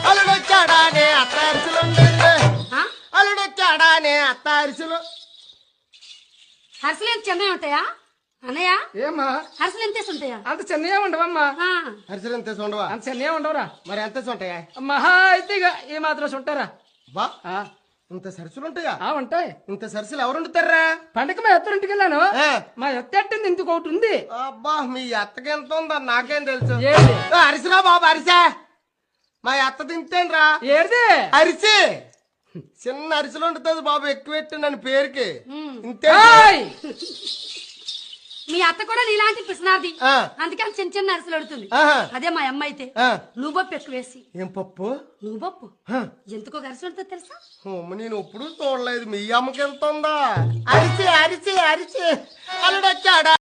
అల్లుడొచ్చాడానే అత్త అరిసెలు అల్లుడొచ్చాడానే అత్త అరిసెలు. అరిసెలు ఎంత చిన్నవి ఉంటాయా అన్నయ్య? ఏమ్మా అరిసెలు ఎంత ఉంటాయా? అంత చిన్నగా ఉండవమ్మా. అరిసెలు ఎంత ఉండవా? అంత చిన్నగా ఉండవురా. మరి ఎంత ఉంటాయా? మహా అయితే ఇక ఏ మాత్రం ఉంటారా? బా ఇంత సరసులు ఉంటాయా? ఉంటాయి. ఇంత సరసులు ఎవరు వండుతారా? పండగ మా ఎత్తరింటికి వెళ్ళాను. మా ఎత్త ఎట్టింది ఇంటికి ఒకటి ఉంది. అబ్బా మీ అత్తకి ఎంత ఉందా నాకేం తెలుసు. ఏది అరిసిరా బాబు అరిసా. మా అత్త తింటేనరా ఏది అరిసి. చిన్న అరిసెలు వండుతుంది బాబు, ఎక్కువ పెట్టింది అని పేరుకి. ఇంతే. మీ అత్త కూడా నీలాంటి పిసినాది, అందుకని చిన్న చిన్న అరిసెలు అడుగుతుంది. అదే మా అమ్మ అయితే నువ్వు పప్పు ఎక్కువ వేసి. ఏం పప్పు? నువ్వు పప్పు ఎంతకో అరిసెలు ఉంటుంది తెలుసా? నేను ఎప్పుడు చూడలేదు. మీ అమ్మకి ఎంత ఉందా? అరిసి అరిసి అరిసి అల్లుడొచ్చాడా.